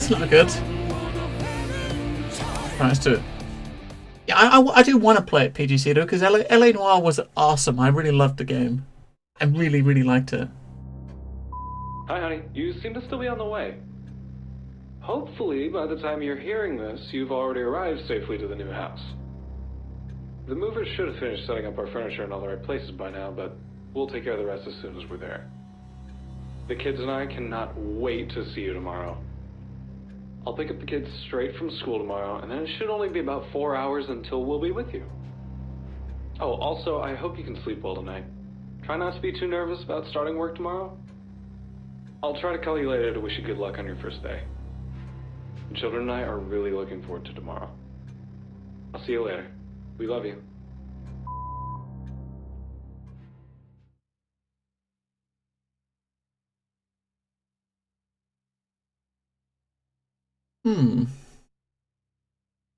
This looks good. Right, let's do it. Yeah, I do want to play it PGC though, because LA Noire was awesome. I really loved the game. I really, really liked it. Hi, honey. You seem to still be on the way. Hopefully, by the time you're hearing this, you've already arrived safely to the new house. The movers should have finished setting up our furniture in all the right places by now, but we'll take care of the rest as soon as we're there. The kids and I cannot wait to see you tomorrow. I'll pick up the kids straight from school tomorrow, and then it should only be about 4 hours until we'll be with you. Oh, also, I hope you can sleep well tonight. Try not to be too nervous about starting work tomorrow. I'll try to call you later to wish you good luck on your first day. The children and I are really looking forward to tomorrow. I'll see you later. We love you.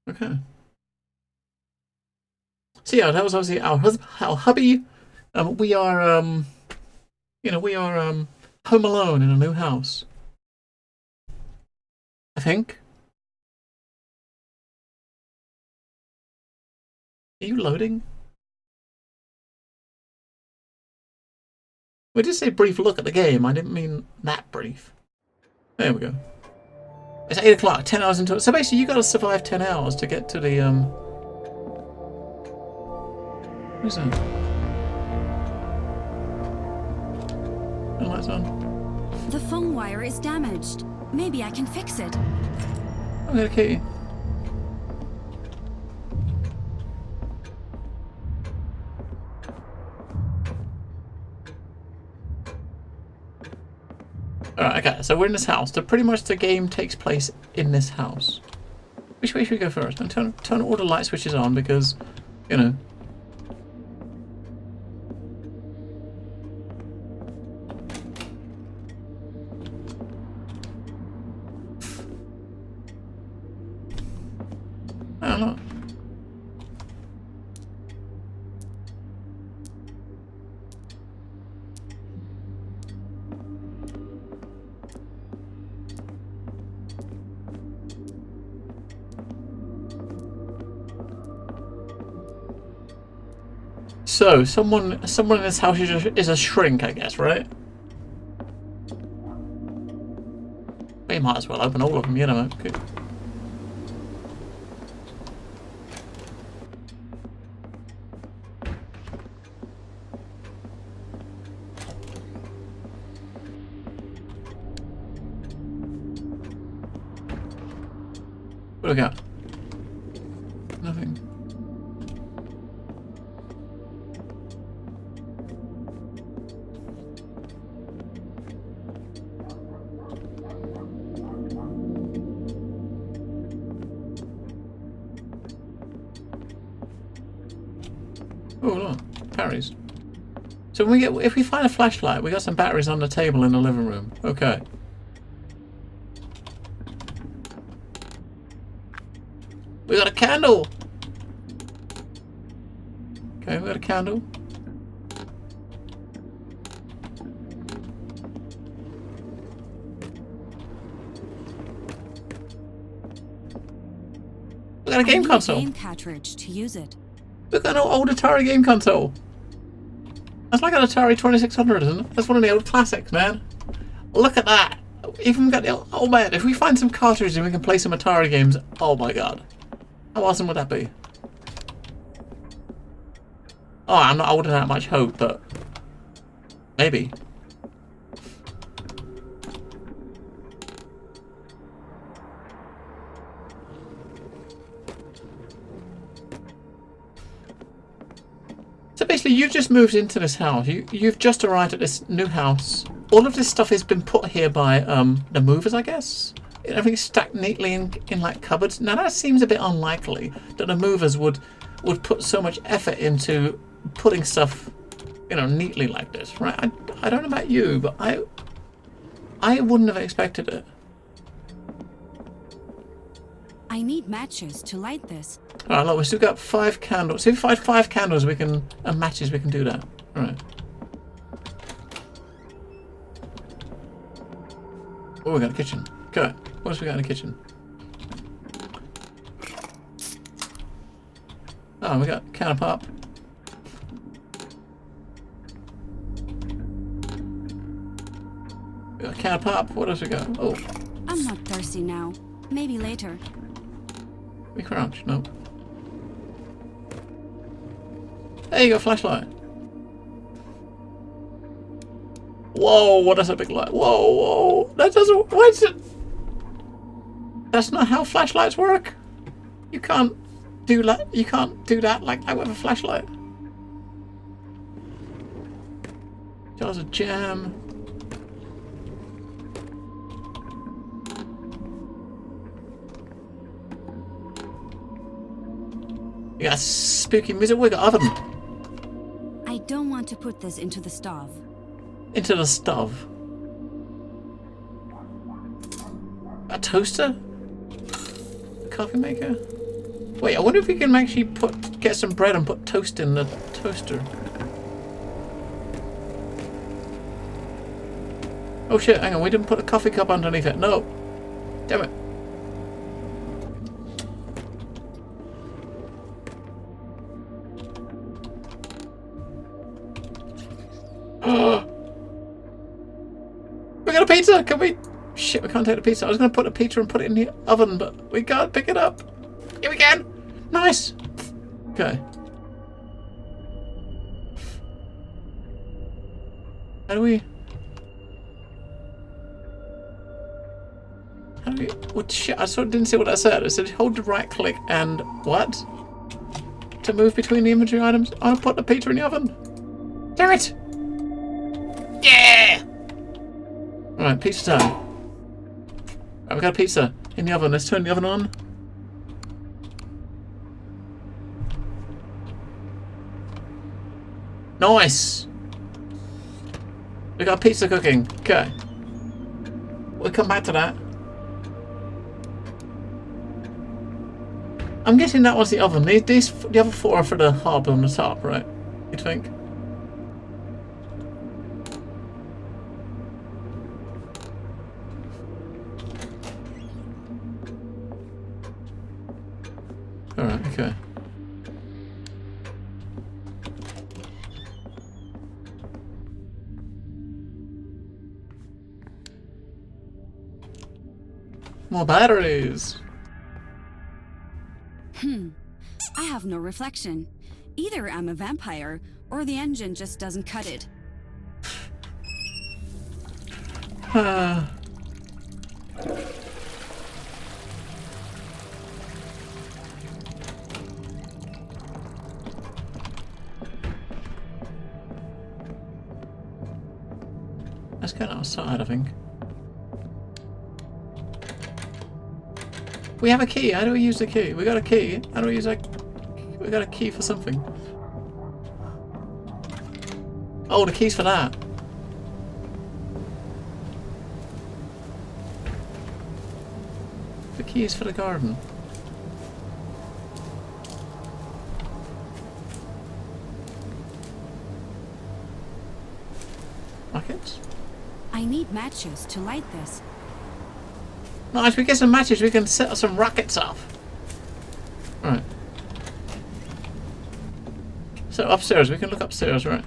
Okay. So yeah, that was obviously our hubby. We are we are home alone in a new house. I think. Are you loading? We did say brief look at the game. I didn't mean that brief. There we go. It's 8 o'clock, 10 hours into it. So basically, you got to survive 10 hours to get to the What is that? The lights on. The phone wire is damaged. Maybe I can fix it. I've got a key. Alright, okay, so we're in this house. So pretty much the game takes place in this house. Which way should we go first? And turn all the light switches on because, you know. I don't know. So, someone in this house is a shrink, I guess, right? We might as well open all of them, you know. Okay. What do we got? Nothing. Oh look, batteries. So when if we find a flashlight, we got some batteries on the table in the living room. Okay. We got a candle. Okay, we got a candle. We got a game console. Game cartridge to use it. We've got an old Atari game console. That's like an Atari 2600, isn't it? That's one of the old classics, man. Look at that. Even got the oh man, if we find some cartridges and we can play some Atari games, oh my god. How awesome would that be? Oh, I'm not holding out much hope, but maybe. So basically, you've just moved into this house. You've just arrived at this new house. All of this stuff has been put here by the movers, I guess. Everything's stacked neatly in like cupboards. Now that seems a bit unlikely that the movers would put so much effort into putting stuff, you know, neatly like this, right? I don't know about you, but I wouldn't have expected it. I need matches to light this. All right, look, we've still got 5 candles. So if we find 5 candles, we can and matches, we can do that. All right. Oh, we got a kitchen. Okay. What else we got in the kitchen? Oh, we got a can of pop. We got a can of pop. What else we got? Oh. I'm not thirsty now. Maybe later. We crouch. No. There you go, flashlight. Whoa, what is a big light? Whoa, whoa. That doesn't... Why is it... That's not how flashlights work. You can't do that. You can't do that like that with a flashlight. Jars of jam. You got spooky music. We got oven. I don't want to put this into the stove. Into the stove. A toaster? A coffee maker? Wait, I wonder if we can actually get some bread and put toast in the toaster. Oh shit, hang on, we didn't put a coffee cup underneath it. No. Damn it. We got a pizza! Can we... Shit, we can't take the pizza. I was going to put a pizza and put it in the oven, but we can't pick it up. Here we can! Nice! Okay. How do we... What shit? I sort of didn't see what that said. It said hold the right click and... What? To move between the inventory items? I want to put the pizza in the oven. Damn it! Yeah! Alright, pizza time. Right, we got a pizza in the oven. Let's turn the oven on. Nice! We got pizza cooking. Okay. We'll come back to that. I'm guessing that was the oven. The other four are for the hob on the top, right? You'd think? Alright, okay. More batteries! I have no reflection. Either I'm a vampire, or the engine just doesn't cut it. Let's get outside, I think. We have a key. How do we use the key? We got a key. How do we use a... We got a key for something. Oh, the key's for that. The key is for the garden. Buckets? I need matches to light this. Nice, we get some matches, we can set some rockets off. Right. So upstairs, we can look upstairs, right?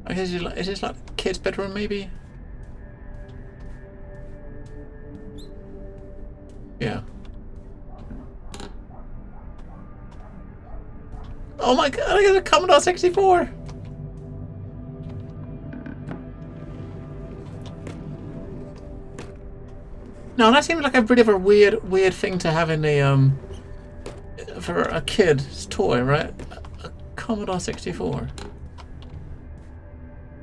I guess is this like the kid's bedroom, maybe? Yeah. Oh my god, I got a Commodore 64! No, that seems like a bit of a weird thing to have in the, for a kid's toy, right? A Commodore 64.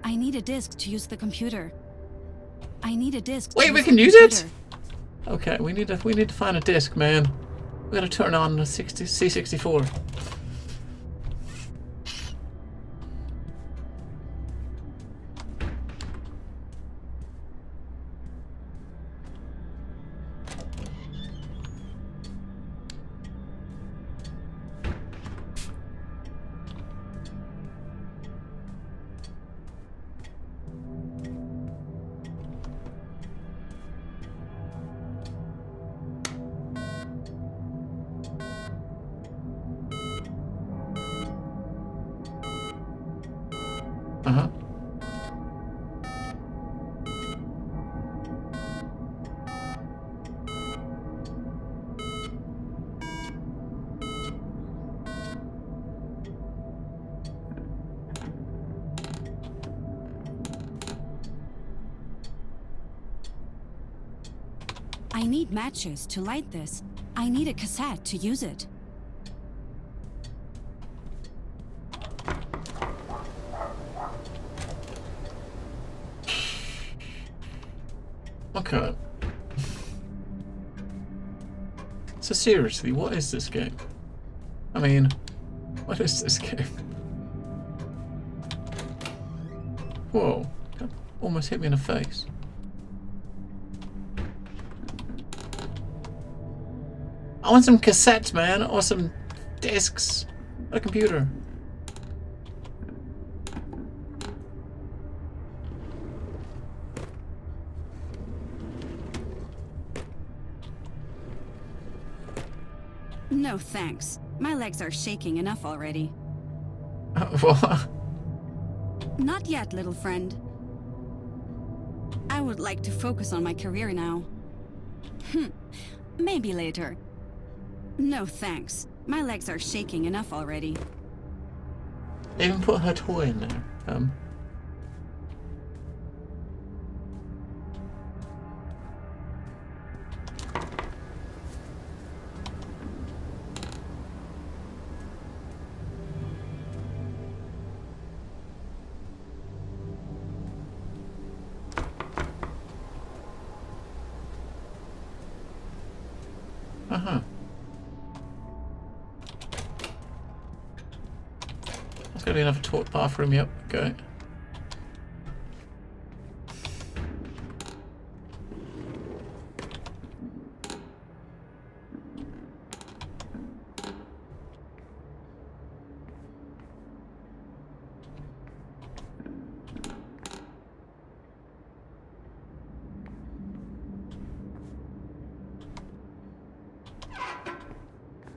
I need a disc to use the computer. I need a disc. Wait, we can use it? Okay, we need to find a disc, man. We gotta turn on the C64. Uh-huh. I need matches to light this. I need a cassette to use it. Okay. So seriously, what is this game? I mean, what is this game? Whoa, that almost hit me in the face. I want some cassettes, man, or some discs. A computer. No thanks. My legs are shaking enough already. What? Not yet, little friend. I would like to focus on my career now. Maybe later. No thanks. My legs are shaking enough already. They even put her toy in there. Uh-huh. That's gonna be enough to bathroom, yep, okay.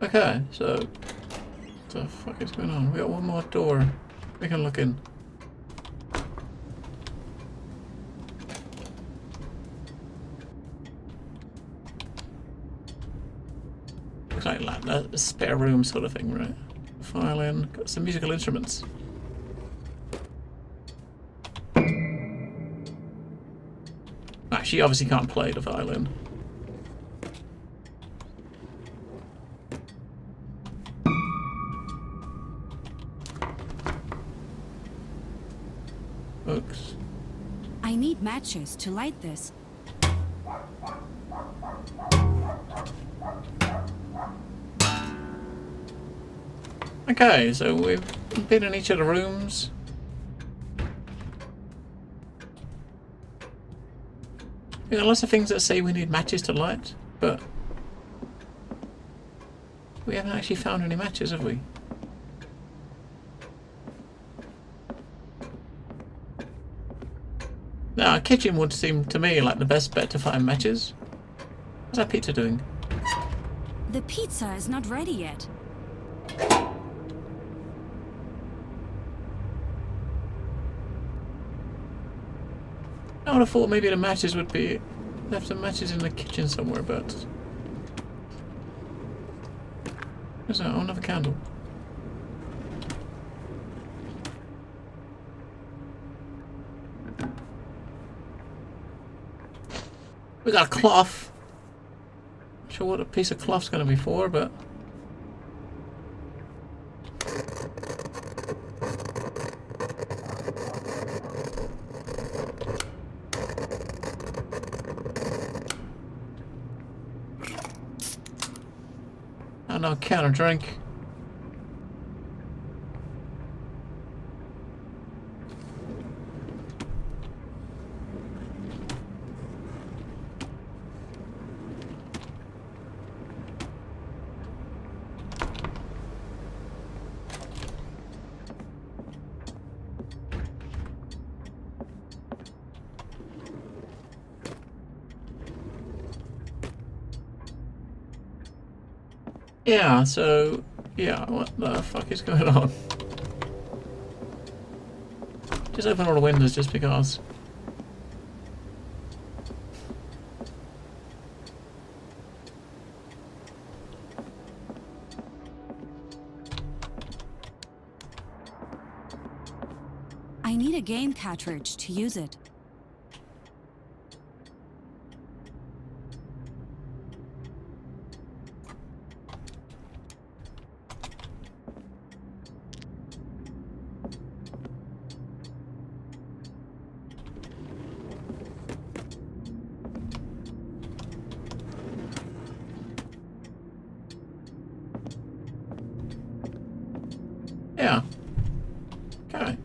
Okay, so what the fuck is going on? We got one more door we can look in. Looks like a spare room sort of thing, right? Violin, got some musical instruments. She obviously can't play the violin. Books. I need matches to light this. Okay, so we've been in each of the rooms. There are lots of things that say we need matches to light, but we haven't actually found any matches, have we? Now, a kitchen would seem to me like the best bet to find matches. What's that pizza doing? The pizza is not ready yet. I would have thought maybe the matches would be left some matches in the kitchen somewhere, but what's that? Oh, another candle. We got a cloth. Not sure what a piece of cloth's going to be for, but I don't know, can or drink. Yeah, so, yeah, what the fuck is going on? Just open all the windows just because. I need a game cartridge to use it. Yeah. Okay.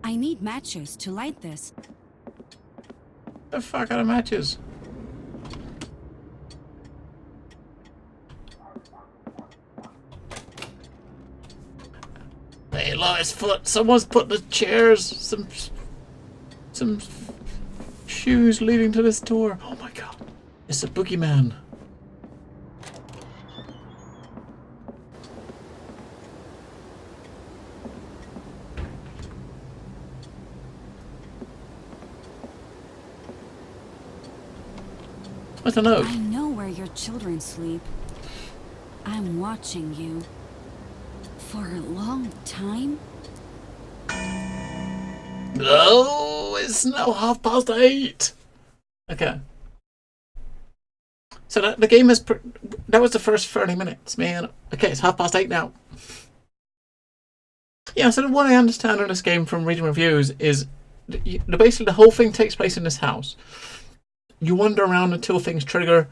I need matches to light this. The fuck out of matches? Hey, Lois foot. Someone's put the chairs, some shoes leading to this door. Oh my god. It's a boogeyman. I don't know. I know where your children sleep. I'm watching you. For a long time? Oh, it's now 8:30. Okay. So the game is... that was the first 30 minutes, man. Okay, it's 8:30 now. Yeah, so what I understand in this game from reading reviews is... basically the whole thing takes place in this house. You wander around until things trigger.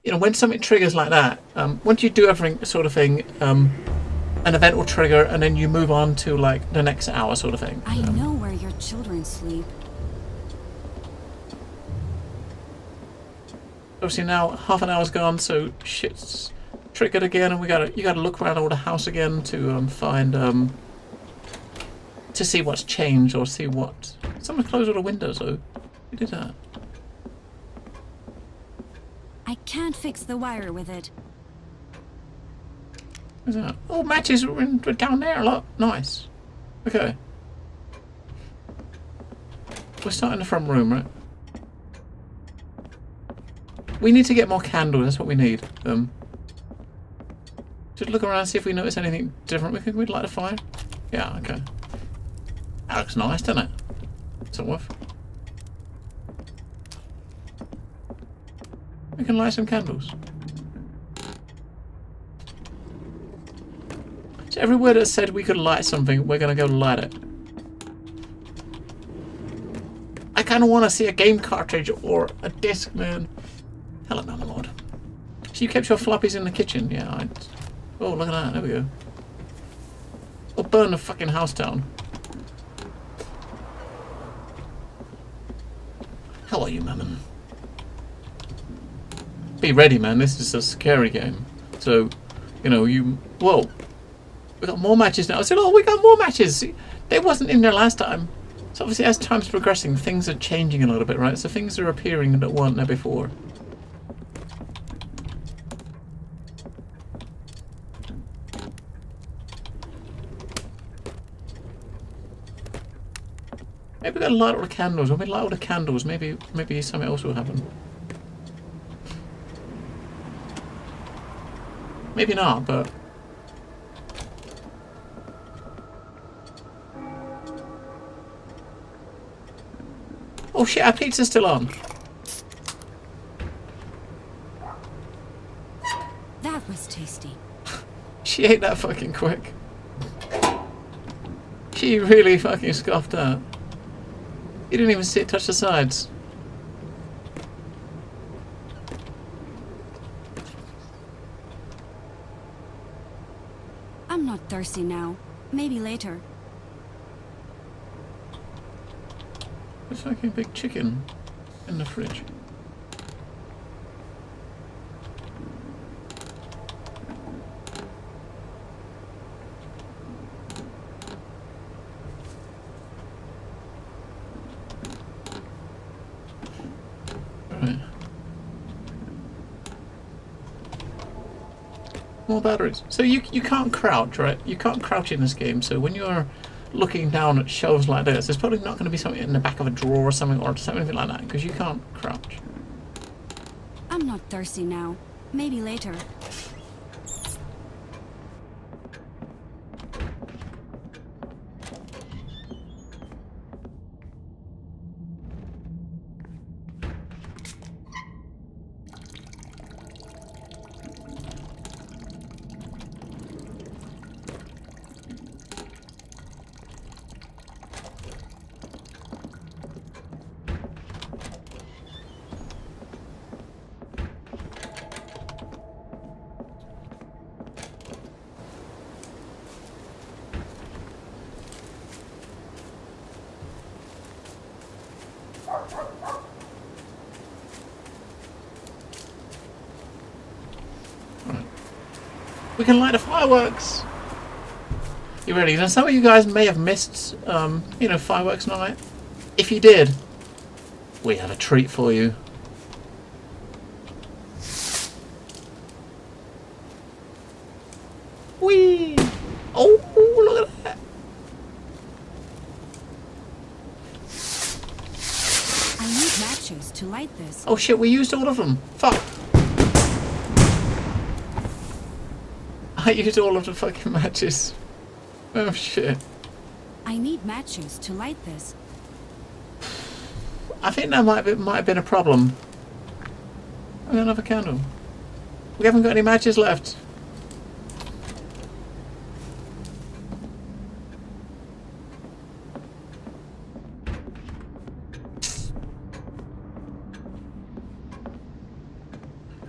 You know, when something triggers like that, once you do everything sort of thing, an event will trigger and then you move on to like the next hour sort of thing. I know where your children sleep. Obviously now half an hour's gone, so shit's triggered again, and you gotta look around all the house again to find to see what's changed or see what. Someone closed all the windows though. Who did that? I can't fix the wire with it. What's that? Oh, matches were down there. Look, nice. Okay. We're starting the front room, right? We need to get more candles. That's what we need. Just look around and see if we notice anything different. We'd light a fire. Yeah. Okay. That looks nice, doesn't it? Sort of. We can light some candles. So everywhere that said we could light something, we're going to go light it. I kind of want to see a game cartridge or a disc, man. Hello, my lord. So you kept your floppies in the kitchen? Yeah, oh, look at that. There we go. Or burn the fucking house down. How are you, mammon? Be ready, man. This is a scary game. So, you know, whoa. We got more matches now. I said, oh, we got more matches. They wasn't in there last time. So obviously as time's progressing, things are changing a little bit, right? So things are appearing that weren't there before. Maybe we gotta light all the candles. When we light all the candles, maybe something else will happen. Maybe not, but... oh shit, our pizza's still on. That was tasty. She ate that fucking quick. She really fucking scoffed that. You didn't even see it touch the sides. I'm not thirsty now. Maybe later. There's fucking big chicken in the fridge. Right. More batteries. So you can't crouch, right? You can't crouch in this game. So when you're looking down at shelves like this, there's probably not going to be something in the back of a drawer or something like that because you can't crouch. I'm not thirsty now. Maybe later. We can light the fireworks. You ready? Now, some of you guys may have missed, fireworks night. If you did, we have a treat for you. Whee! Oh, look at that! I need matches to light this. Oh shit, we used all of them. Fuck. I used all of the fucking matches. Oh shit. I need matches to light this. I think that might have been a problem. I got another candle. We haven't got any matches left.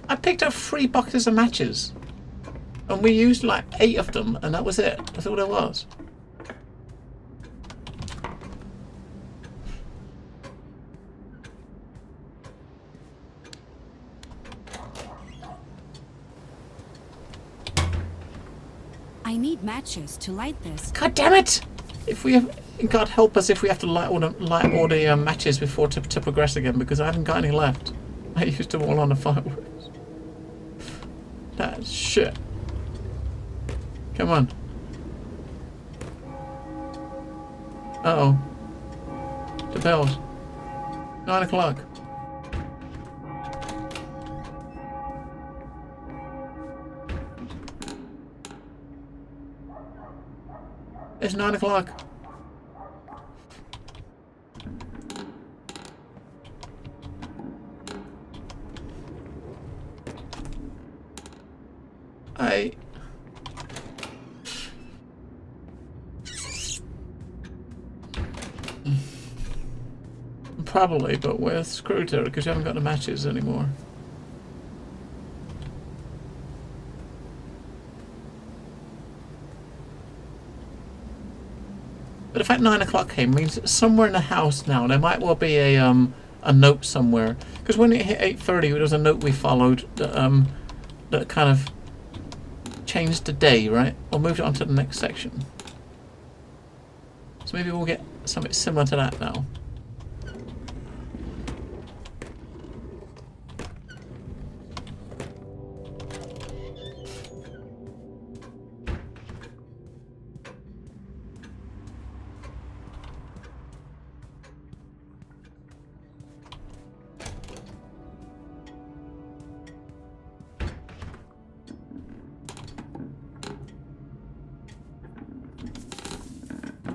I picked up 3 boxes of matches. And we used like 8 of them, and that was it. That's all there was. I need matches to light this. God damn it! If we have, God help us if we have to light all the matches before to progress again, because I haven't got any left. I used them all on the fireworks. That's shit. Come on. Uh-oh. The bells. 9 o'clock. It's 9 o'clock. Probably, but we're screwed here because you haven't got the matches anymore. But the fact 9 o'clock came means somewhere in the house now there might well be a note somewhere. Because when it hit 8:30, there was a note we followed that kind of changed the day, right? Or moved it on to the next section. So maybe we'll get something similar to that now.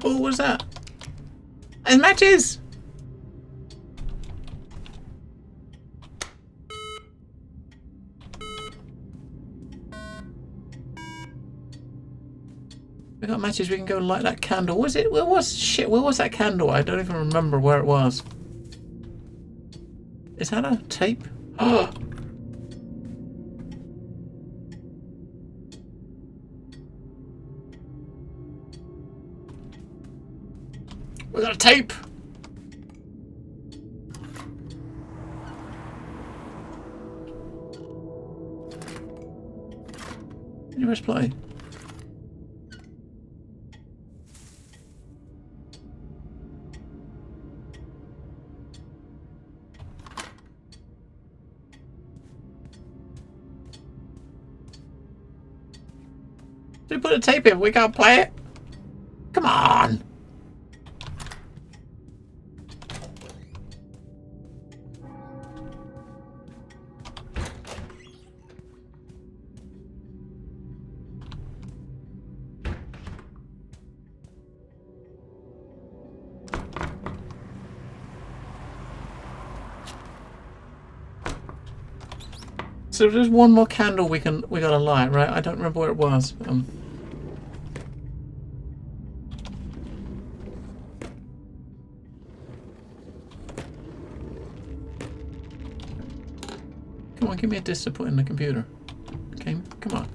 Oh, what's that? There's matches! We got matches, we can go and light that candle. Was it? Where was that candle? I don't even remember where it was. Is that a tape? Oh! We got a tape! Can you press play? They put a tape in. We can't play it. Come on. So there's one more candle we gotta light, right? I don't remember where it was. Come on, give me a disc to put in the computer. Okay, come on.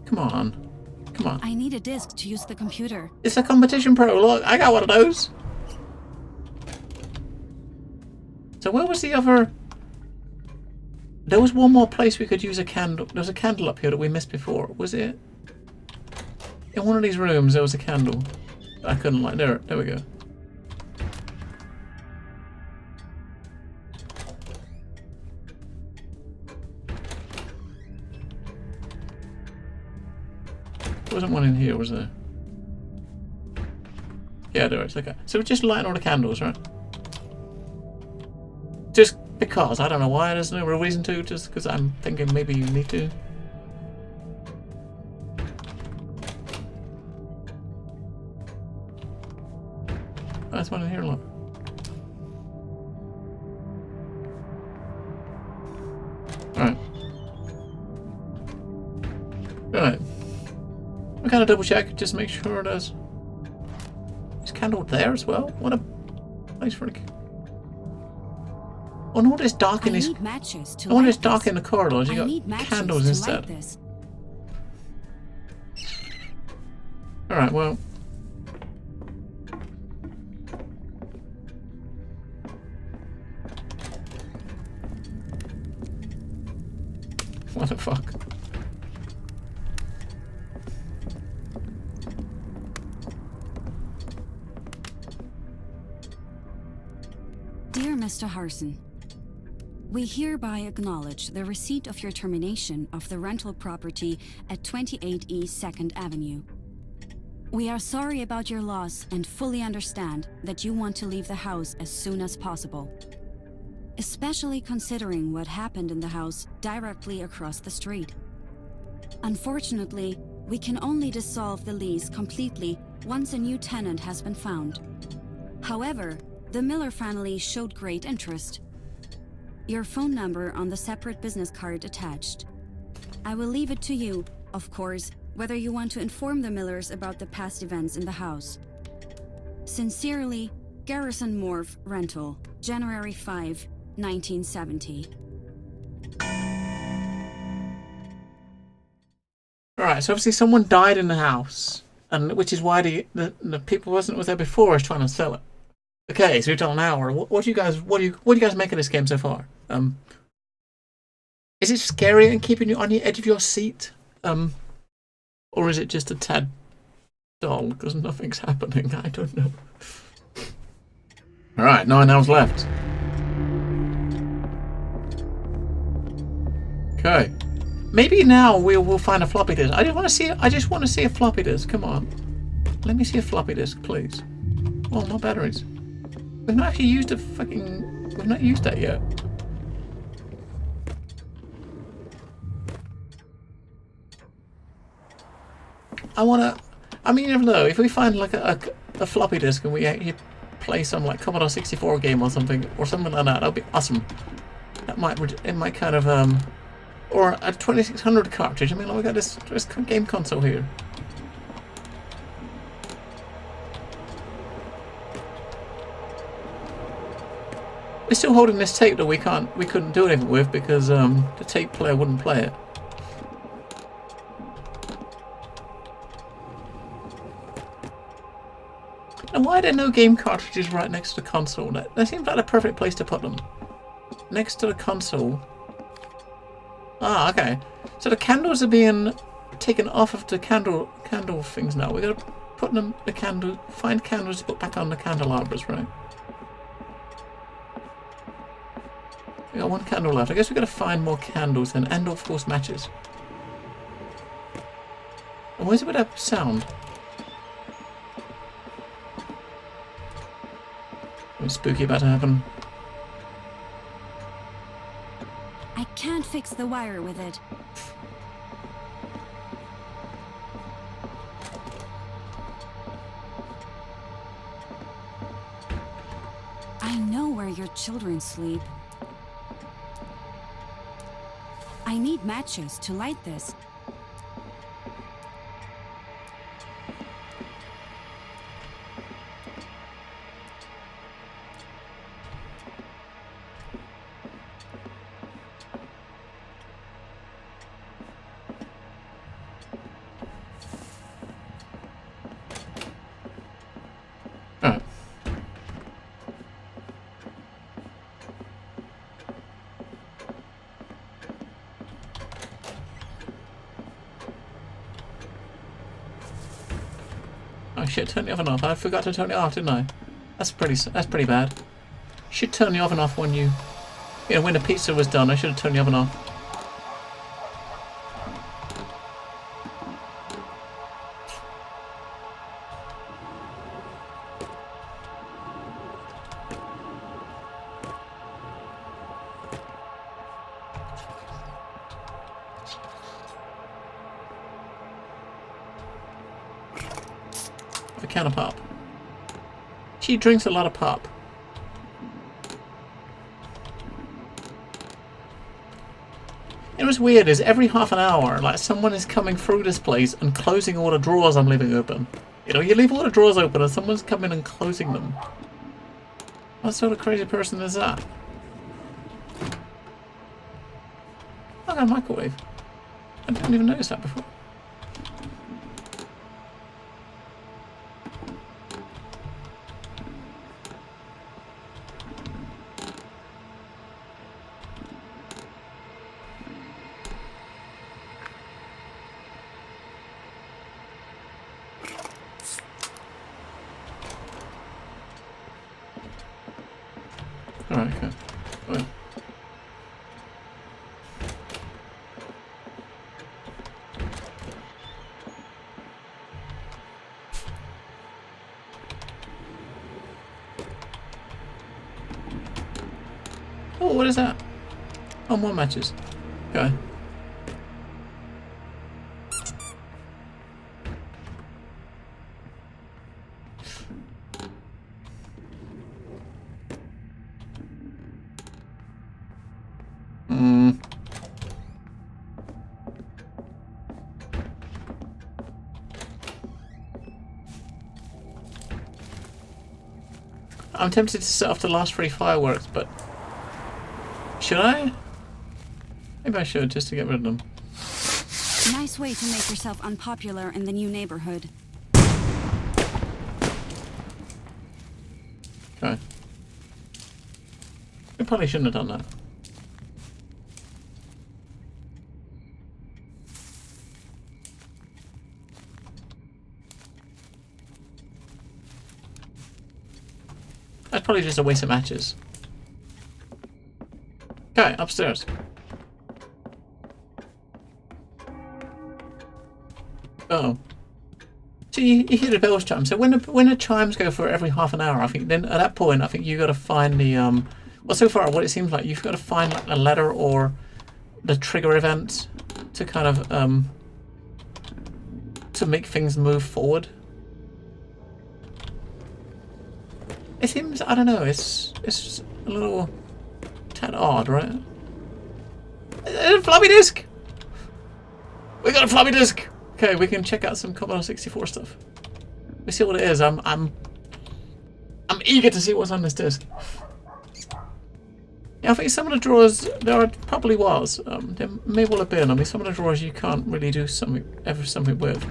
Come on. Come on. I need a disc to use the computer. It's a competition pro. Look, I got one of those. So where was the other... There was one more place we could use a candle. There was a candle up here that we missed before. Was it? In one of these rooms there was a candle. I couldn't light. There we go. There wasn't one in here, was there? Yeah, there is. Okay. So we're just lighting all the candles, right? Just because. I don't know why. There's no real reason to. Just because I'm thinking maybe you need to. Oh, there's one in here, look. Alright. Right. We kind of double check, just make sure there's candle there as well. What a place for a... Oh no, it's dark in this. I wonder it's dark in the corridors. You got candles instead. Alright, well. What the fuck? Dear Mr. Harrison, we hereby acknowledge the receipt of your termination of the rental property at 28 East 2nd Avenue. We are sorry about your loss and fully understand that you want to leave the house as soon as possible, especially considering what happened in the house directly across the street. Unfortunately, we can only dissolve the lease completely once a new tenant has been found. However, the Miller family showed great interest. Your phone number on the separate business card attached. I will leave it to you, of course, whether you want to inform the Millers about the past events in the house. Sincerely, Garrison Morph Rental, January 5, 1970. Alright, so obviously someone died in the house, and which is why the people was there before is trying to sell it. Okay, so we've done an hour. What do you guys make of this game so far? Is it scary and keeping you on the edge of your seat? Or is it just a tad dull because nothing's happening? I don't know. Alright, 9 hours left. Okay. Maybe now we'll find a floppy disk. I just want to see a floppy disk. Come on. Let me see a floppy disk, please. Oh, no batteries. We've not actually used we've not used that yet. I mean, you never know. If we find like a floppy disk and we actually play some like Commodore 64 game or something like that, that'll be awesome. It might kind of or a 2600 cartridge. I mean, look, we got this game console here. We're still holding this tape that we couldn't do anything with because the tape player wouldn't play it. Now, why are there no game cartridges right next to the console? That seems like the perfect place to put them. Next to the console. Ah, okay. So the candles are being taken off of the candle things now. We gotta put them find candles to put back on the candelabras, right? We got one candle left. I guess we gotta find more candles then, and of course matches. Why is it with that sound? Something spooky about to happen. I can't fix the wire with it. I know where your children sleep. I need matches to light this. Alright. Oh shit, turn the oven off. I forgot to turn it off, didn't I? That's pretty bad. You should turn the oven off when you know, when the pizza was done, I should have turned the oven off. A can of pop. She drinks a lot of pop. You know what's weird is every half an hour, like someone is coming through this place and closing all the drawers I'm leaving open. You know, you leave all the drawers open and someone's coming and closing them. What sort of crazy person is that? I got a microwave. I didn't even notice that before. Alright, okay. Well. Oh, what is that? Oh, more matches. Okay. I'm tempted to set off the last 3 fireworks, but should I? Maybe I should, just to get rid of them. Nice way to make yourself unpopular in the new neighborhood. Okay. I probably shouldn't have done that. That's probably just a waste of matches. Okay, upstairs. Uh-oh. So you hear the bells chime. So when the chimes go for every half an hour, I think then at that point I think you got to find the well, so far what it seems like you've got to find like a letter or the trigger event to kind of to make things move forward. It seems, I don't know, it's a little tad odd, right? Floppy disk! We got a floppy disk! Okay, we can check out some Commodore 64 stuff. We see what it is. I'm eager to see what's on this disk. Yeah, I think some of the drawers there probably was. There may well have been. I mean, some of the drawers you can't really do something with.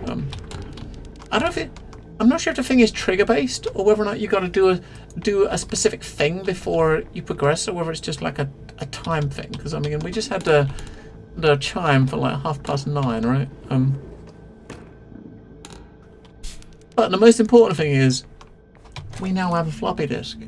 I don't think. I'm not sure if the thing is trigger based or whether or not you got to do a specific thing before you progress, or whether it's just like a time thing. Because I mean, we just had the chime for like 9:30, right? But the most important thing is we now have a floppy disk.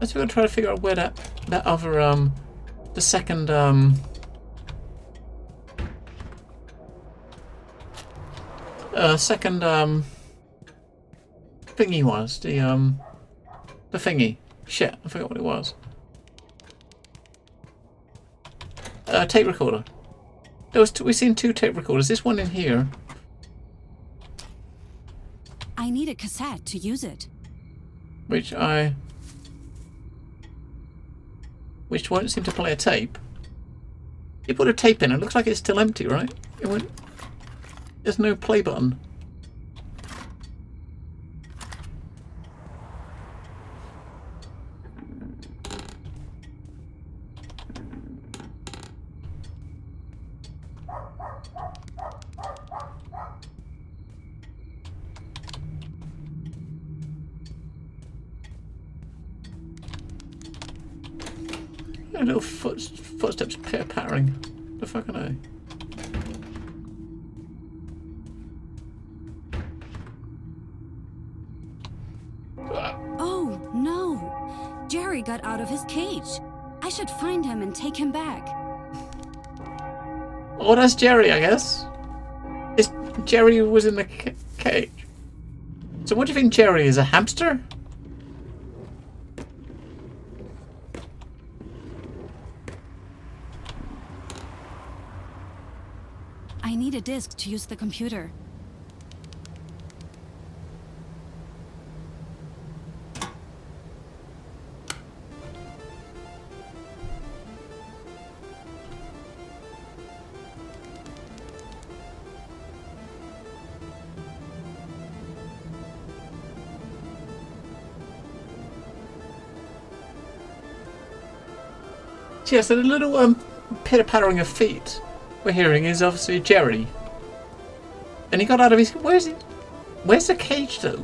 I'm still gonna try to figure out where that other the second second thingy was. The thingy. Shit, I forgot what it was. Tape recorder. We've seen 2 tape recorders. This one in here. I need a cassette to use it. Which won't seem to play a tape. You put a tape in, it looks like it's still empty, right? There's no play button. Little footsteps pitter-pattering. The fuck are they? Oh, no! Jerry got out of his cage. I should find him and take him back. Oh, that's Jerry, I guess. Jerry was in the cage. So what do you think Jerry is, a hamster? I need a disk to use the computer. Yes, and a little pitter-pattering of feet we're hearing is obviously Jerry. And he got out of his... Where's he? Where's the cage, though?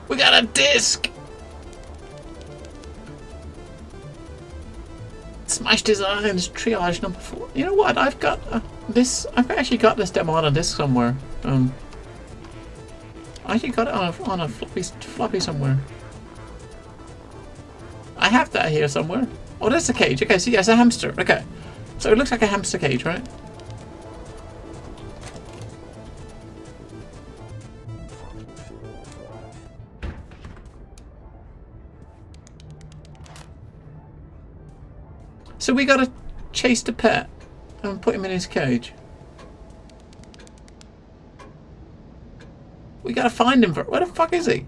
We got a disc! Smashed Designs Triage number 4. You know what? I've got this. I've actually got this demo on a disc somewhere. I actually got it on a floppy somewhere. I have that here somewhere. Oh, that's a cage. Okay, so yes, a hamster. Okay, so it looks like a hamster cage, right? So we gotta chase the pet and put him in his cage. We gotta find him. Where the fuck is he?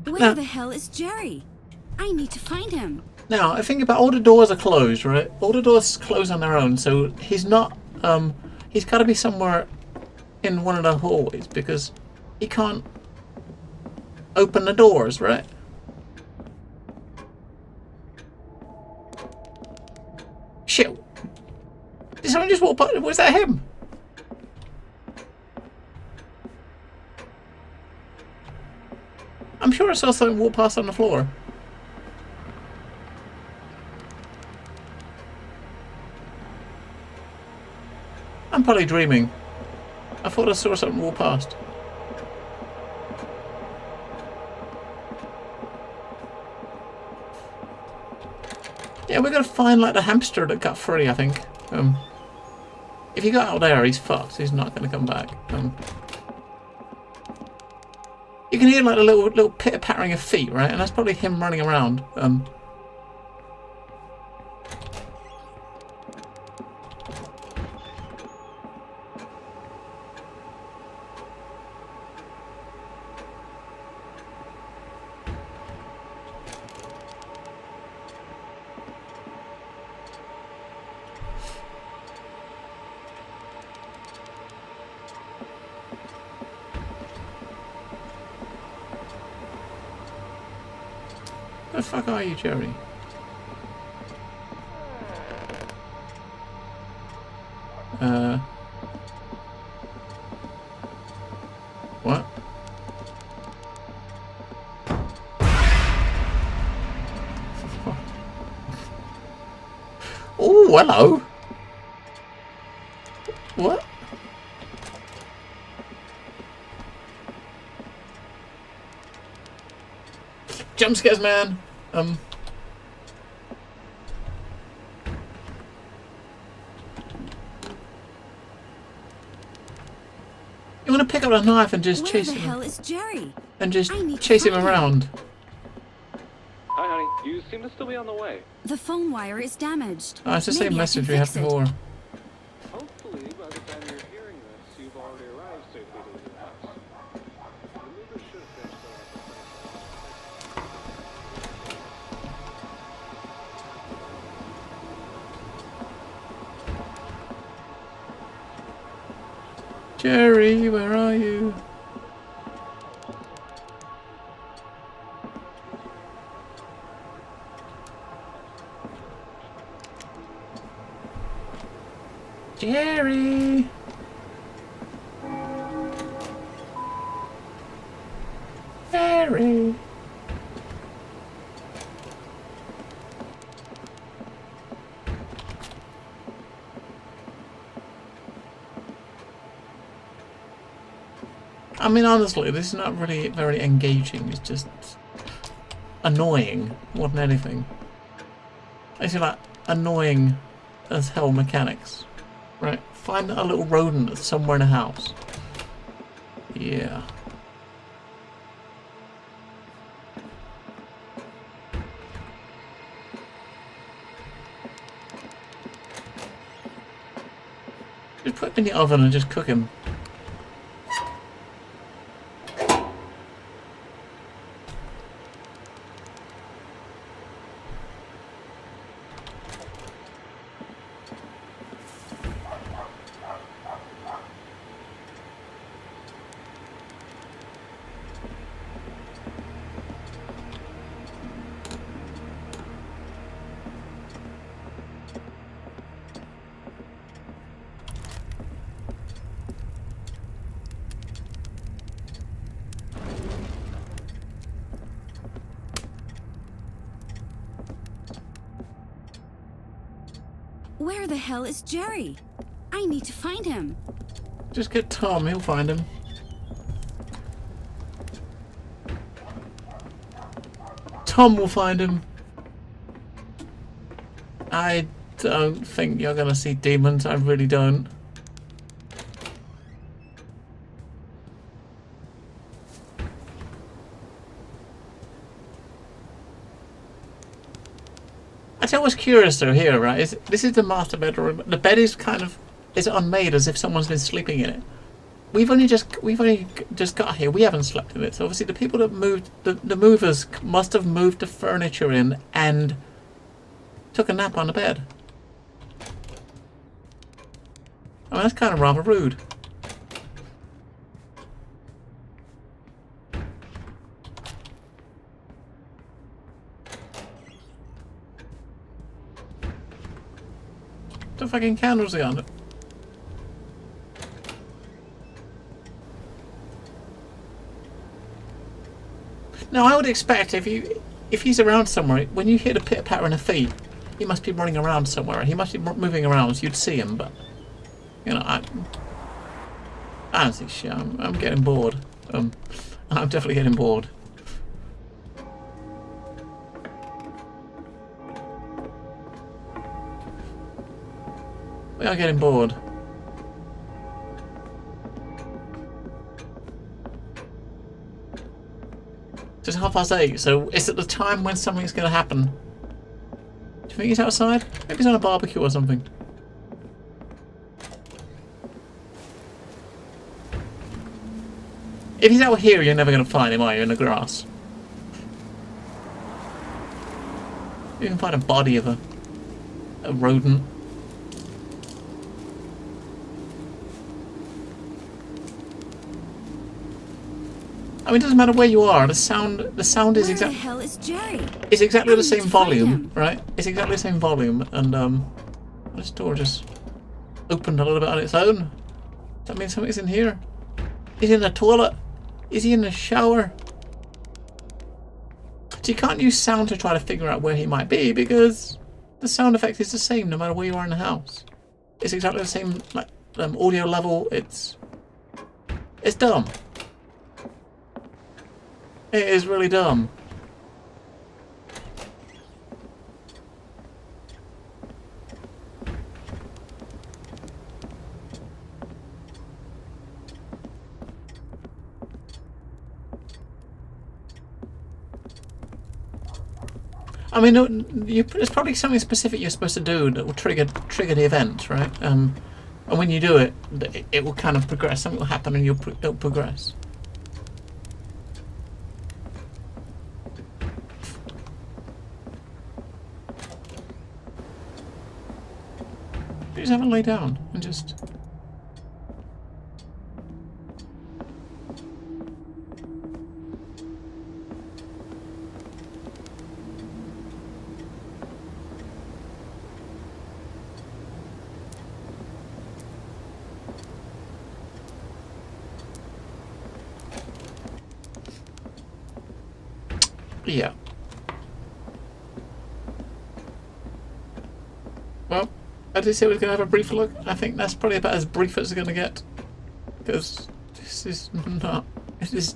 Where the hell is Jerry? I need to find him. Now, I think about all the doors are closed, right? All the doors close on their own, so he's not, he's gotta be somewhere in one of the hallways because he can't open the doors, right? Shit. Did someone just walk by? Was that him? I'm sure I saw something walk past on the floor. I'm probably dreaming. I thought I saw something walk past. Yeah, we're gonna find like the hamster that got free, I think. If he got out there, he's fucked. He's not gonna come back. You can hear like a little pitter-pattering of feet, right? And that's probably him running around. Where the fuck are you, Jerry? Oh, hello. What? Jump scares, man. You want to pick up a knife and just chase him? Where the hell is Jerry? And just I need to chase him find him. around. Hi, honey. You seem to still be on the way. The phone wire is damaged. Oh, it's the same Maybe I message can we had fix it. before. Hopefully, by the time you're hearing this, you've already arrived safely to the new house. The movers should have finished Jerry, where are you? Jerry! Jerry! I mean, honestly, this is not really very engaging. It's just annoying more than anything. It's like annoying as hell mechanics. Right, find a little rodent that's somewhere in a house. Yeah. Just put him in the oven and just cook him. Where the hell is Jerry? I need to find him. Just get Tom, he'll find him. Tom will find him. I don't think you're gonna see demons, I really don't. I was curious though here, right? This is the master bedroom. The bed is kind of unmade as if someone's been sleeping in it. We've only just got here. We haven't slept in it. So obviously the people that moved the movers must have moved the furniture in and took a nap on the bed. I mean, that's kind of rather rude. The fucking candles are on it. Now I would expect if he's around somewhere, when you hear the pitter patter in the feet, he must be running around somewhere. He must be moving around, so you'd see him. But you know, I don't see shit. I'm getting bored. I'm definitely getting bored. We are getting bored. It's 8:30, so it's at the time when something's going to happen. Do you think he's outside? Maybe he's on a barbecue or something. If he's out here, you're never going to find him, are you, in the grass? You can find a body of a rodent. I mean, it doesn't matter where you are. The sound is Where exactly. the hell is Jerry? It's exactly I the need same to find volume, him. right? It's exactly the same volume, and this door just opened a little bit on its own. Does that mean something's in here? Is he in the toilet? Is he in the shower? So you can't use sound to try to figure out where he might be because The sound effect is the same no matter where you are in the house. It's exactly the same, like audio level. It's dumb. It is really dumb. I mean, there's probably something specific you're supposed to do that will trigger the event, right? And when you do it, it will kind of progress. Something will happen, and it'll progress. You just haven't laid down and just. Yeah. Well, I did say we were going to have a brief look. I think that's probably about as brief as it's going to get. Because this is not this is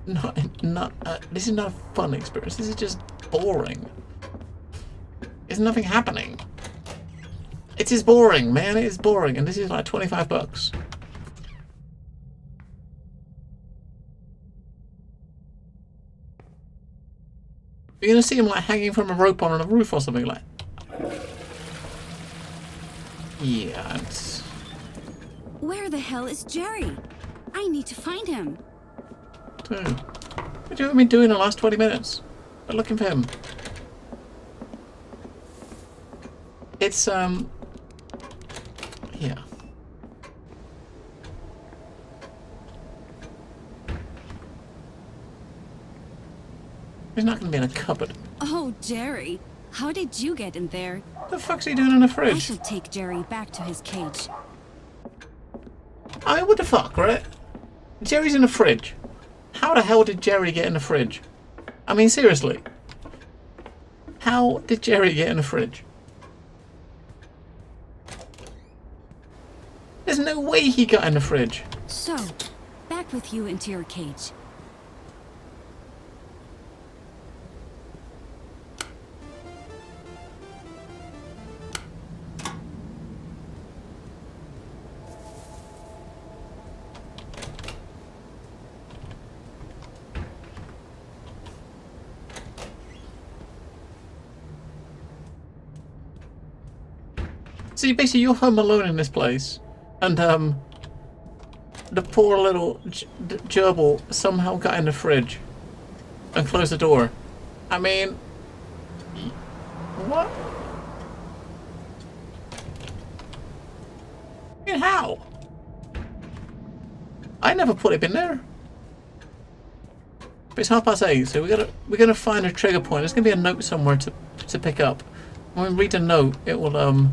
not a fun experience. This is just boring. There's nothing happening. It is boring, man. It is boring. And this is like $25. You're gonna see him like hanging from a rope on a roof or something like. Yeah. Where the hell is Jerry? I need to find him. Dude, what have you been doing the last 20 minutes? I'm looking for him. It's yeah. He's not going to be in a cupboard. Oh, Jerry. How did you get in there? What the fuck's he doing in the I fridge? shall take Jerry back to his cage. I mean, what the fuck, right? Jerry's in the fridge. How the hell did Jerry get in the fridge? I mean, seriously. How did Jerry get in the fridge? There's no way he got in the fridge. So, back with you into your cage. See, basically, you're home alone in this place, and the poor little gerbil somehow got in the fridge and closed the door. I mean, what? I mean, how? I never put him in there. But it's 8:30, so we're gonna find a trigger point. There's gonna be a note somewhere to pick up. When we read the note, it will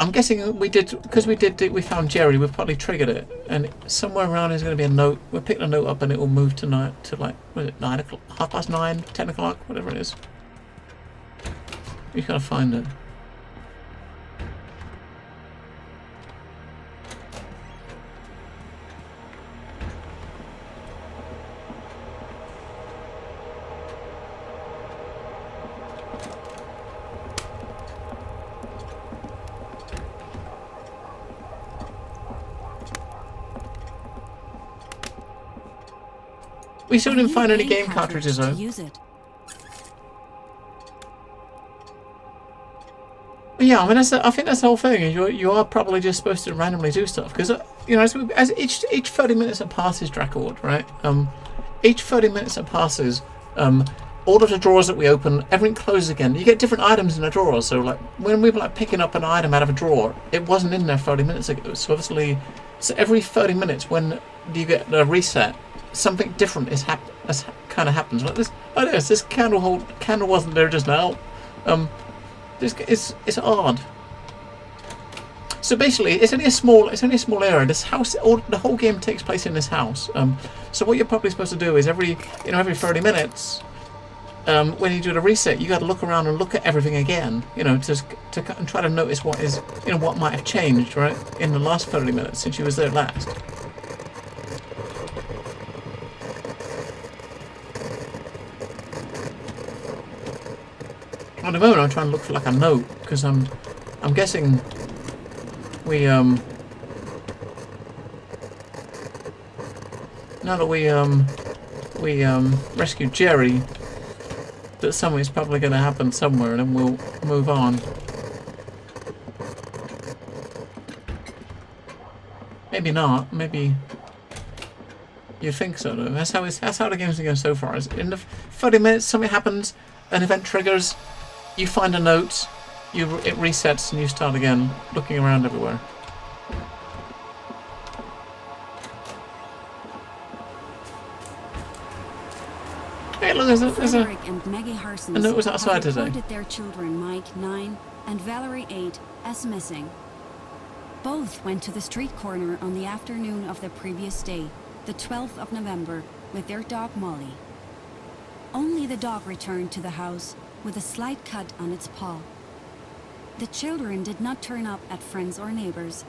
I'm guessing we found Jerry. We've probably triggered it, and somewhere around there's going to be a note. We'll pick the note up, and it will move to like what is it, 9 o'clock, 9:30, 10 o'clock, whatever it is. We gotta find it. We still didn't find any game cartridges though. Use it. Yeah, I mean, I think that's the whole thing. You are probably just supposed to randomly do stuff because you know, as each 30 minutes that passes, Dracold, right? Each 30 minutes that passes, all of the drawers that we open, everything closes again. You get different items in the drawers. So like when we were like picking up an item out of a drawer, it wasn't in there 30 minutes ago. So obviously, every 30 minutes when you get a reset, something different kind of happens. Like this candle wasn't there just now. It's odd. So basically, it's only a small area. This house, the whole game takes place in this house. So what you're probably supposed to do is every 30 minutes, when you do the reset, you got to look around and look at everything again, you know, to and try to notice what is, you know, what might have changed, right, in the last 30 minutes since you was there last. At the moment, I'm trying to look for like a note because I'm guessing we now that we rescued Jerry, that something's probably going to happen somewhere, and then we'll move on. Maybe not. Maybe you'd think so, though. That's how the game's been going so far. Is in the 30 minutes, something happens, an event triggers, you find a note, it resets, and you start again, looking around everywhere. Hey, look, there's Frederick and Maggie Harsons a note was outside have today. reported their children Mike, 9, and Valerie, 8, as missing. Both went to the street corner on the afternoon of the previous day, the 12th of November, with their dog Molly. Only the dog returned to the house with a slight cut on its paw. The children did not turn up at friends or neighbors.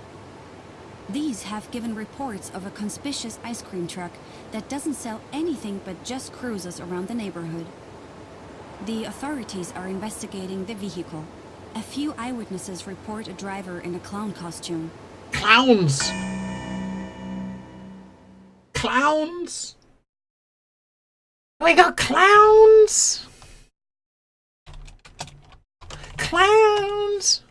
These have given reports of a conspicuous ice cream truck that doesn't sell anything but just cruises around the neighborhood. The authorities are investigating the vehicle. A few eyewitnesses report a driver in a clown costume. Clowns! Clowns! We got clowns! Clowns!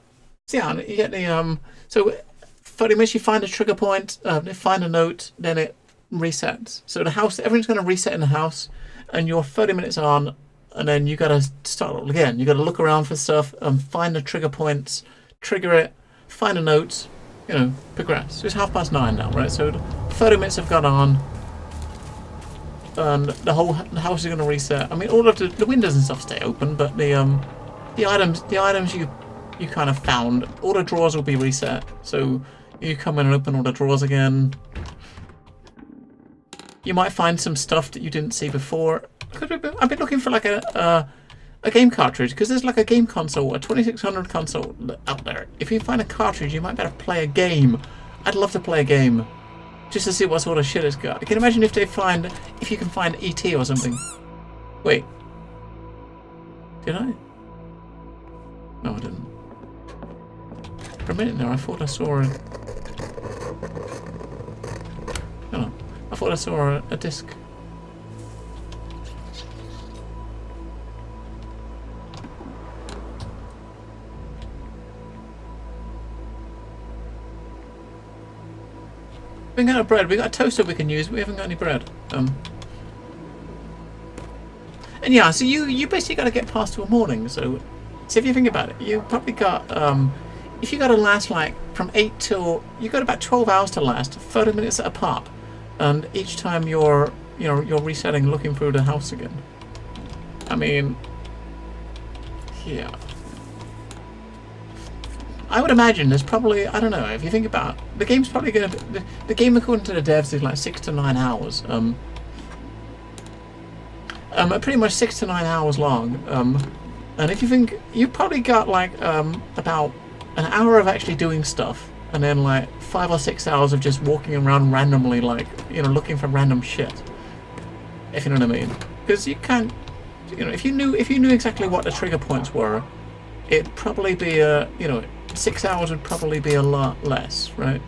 So yeah, you get the, so 30 minutes you find a trigger point, you find a note, then it resets. So the house, everything's going to reset in the house, and you're 30 minutes on, and then you got to start all again. You got to look around for stuff, find the trigger points, trigger it, find a note, you know, progress. So it's 9:30 now, right? So 30 minutes have gone on, and the house is going to reset. I mean, all of the windows and stuff stay open, but the items you kind of found, all the drawers will be reset. So you come in and open all the drawers again. You might find some stuff that you didn't see before. I've been looking for like a game cartridge, because there's like a game console, a 2600 console out there. If you find a cartridge, you might better play a game. I'd love to play a game, just to see what sort of shit it's got. I can imagine if you can find ET or something. Wait, did I? No, I didn't. For a minute there, I thought I saw a... No, I thought I saw a disc. We haven't got bread. We got a toaster we can use. We haven't got any bread. And yeah, so you basically got to get past to a morning. So if you think about it, you probably got if you got to last like from 8 till, you got about 12 hours to last, 30 minutes at a pop, and each time you're resetting, looking through the house again. I mean, yeah. I would imagine there's probably, I don't know, if you think about it, the game's probably going to, the game according to the devs is like 6 to 9 hours. Pretty much 6 to 9 hours long. And if you think, you probably got like about an hour of actually doing stuff, and then like 5 or 6 hours of just walking around randomly, like, you know, looking for random shit. If you know what I mean. Because you can't, you know, if you knew exactly what the trigger points were, it'd probably be a, you know, 6 hours would probably be a lot less, right?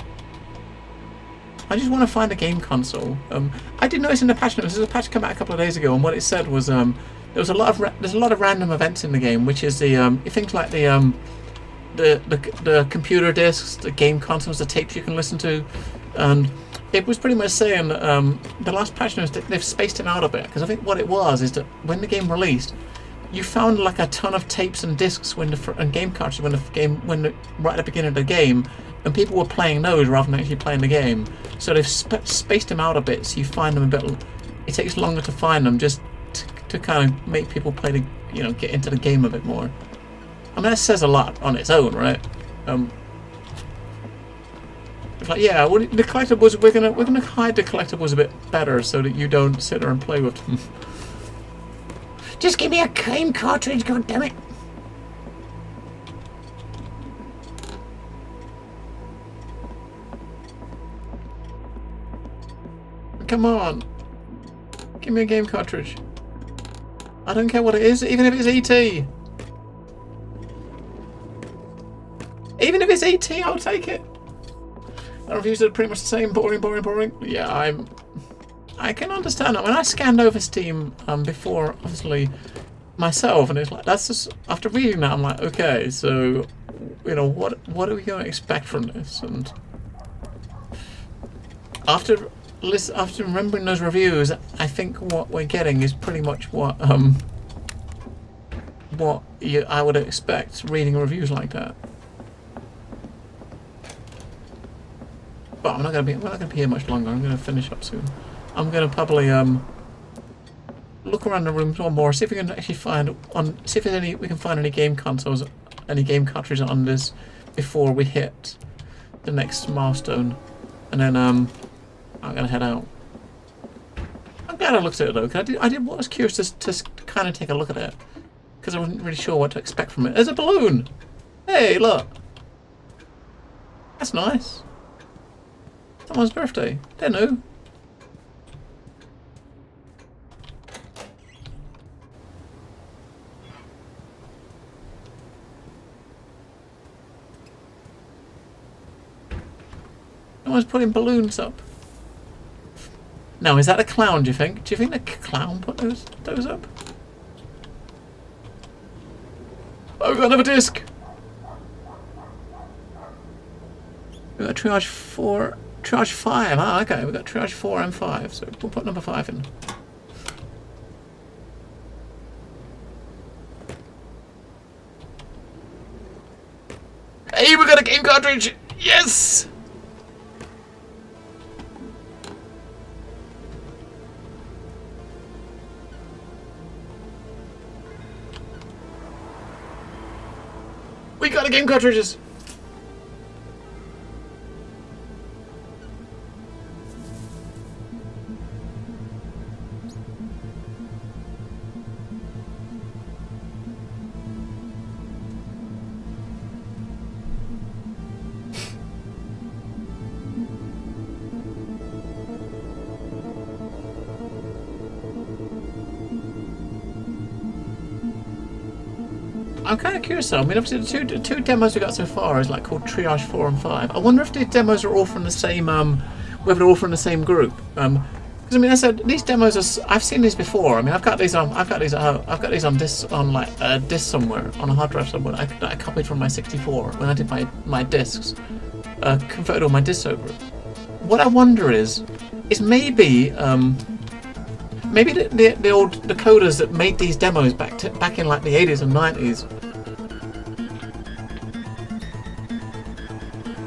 I just want to find a game console. I did notice in the patch notes, there's a patch come out a couple of days ago, and what it said was there's a lot of random events in the game, which is the things like the computer discs, the game consoles, the tapes you can listen to, and it was pretty much saying the last patch notes, they've spaced it out a bit, because I think what it was is that when the game released, you found like a ton of tapes and discs and game cartridges right at the beginning of the game, and people were playing those rather than actually playing the game. So they've spaced them out a bit, so you find them a bit. It takes longer to find them, just to kind of make people play the, you know, get into the game a bit more. I mean, that says a lot on its own, right? It's like, yeah, well, the collectibles, we're gonna hide the collectibles a bit better so that you don't sit there and play with them. Just give me a game cartridge, goddammit. Come on. Give me a game cartridge. I don't care what it is, even if it's ET. Even if it's ET, I'll take it. The reviews are pretty much the same. Boring. Yeah, I can understand that. When I scanned over Steam before, obviously, myself, and it's like, that's just, after reading that, I'm like, okay, so, you know, what are we going to expect from this? And after remembering those reviews, I think what we're getting is pretty much what I would expect reading reviews like that. But we're not going to be here much longer. I'm going to finish up soon. I'm going to probably look around the rooms one more, see if we can actually see if there's we can find any game consoles, any game cartridges on this before we hit the next milestone, and then I'm going to head out. I'm glad I looked at it though, because I was curious to kind of take a look at it, because I wasn't really sure what to expect from it. There's a balloon. Hey, look. That's nice. Someone's birthday. Don't know. Someone's putting balloons up. Now, is that a clown, do you think? Do you think the clown put those up? Oh, we've got another disc! We've got triage 4... Triage 5, okay, we've got triage 4 and 5, so we'll put number 5 in. Hey, we got a game cartridge! Yes! We got a game cartridges! I'm kind of curious though. I mean, obviously the two demos we got so far is like called Triage 4 and 5. I wonder if the demos are all from the same, whether they're all from the same group. Because I mean, I said these demos are. I've seen these before. I mean, I've got these on disc on like a disc somewhere on a hard drive somewhere. That I copied from my 64 when I did my discs. Converted all my discs over it. What I wonder is maybe maybe the old decoders that made these demos back in like the 80s and 90s.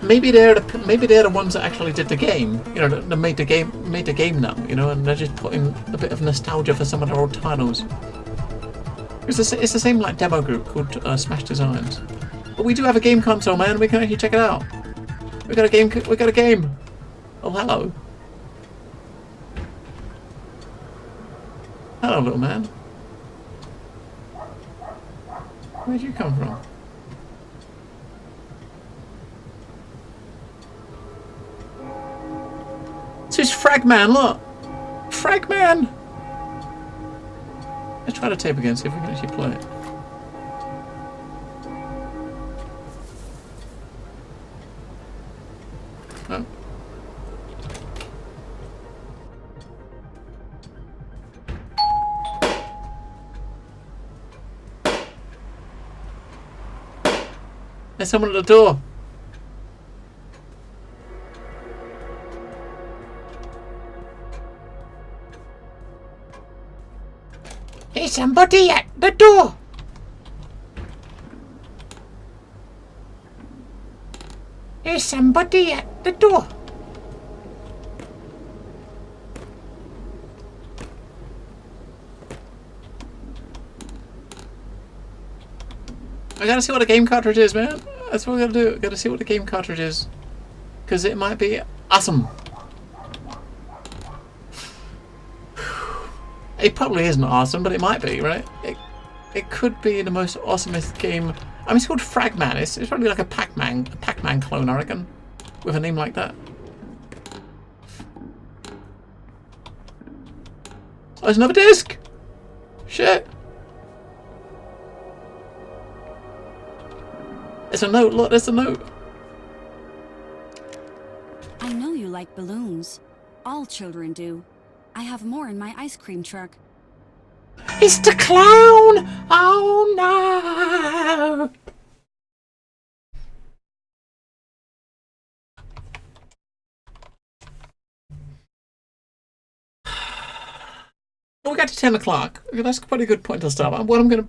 Maybe they're the ones that actually did the game. You know, that made the game now. You know, and they're just putting a bit of nostalgia for some of their old titles. It's the same like demo group called Smash Designs. But we do have a game console, man. We can actually check it out. We got a game. We got a game. Oh, hello. Hello, little man. Where'd you come from? This is Fragman, look! Fragman! Let's try the tape again, see if we can actually play it. Oh. There's someone at the door. There's somebody at the door. There's somebody at the door. I gotta see what a game cartridge is, man. That's what we gotta do. Gotta see what the game cartridge is. Because it might be awesome. It probably isn't awesome, but it might be, right? It could be the most awesomest game. I mean, it's called Fragman. It's probably like a Pac-Man clone, I reckon, with a name like that. Oh, there's another disc. Shit. There's a note. Look, there's a note. I know you like balloons. All children do. I have more in my ice cream truck. It's the clown! Oh no! Well, we got to 10 o'clock. That's a pretty good point to start. What I'm going to be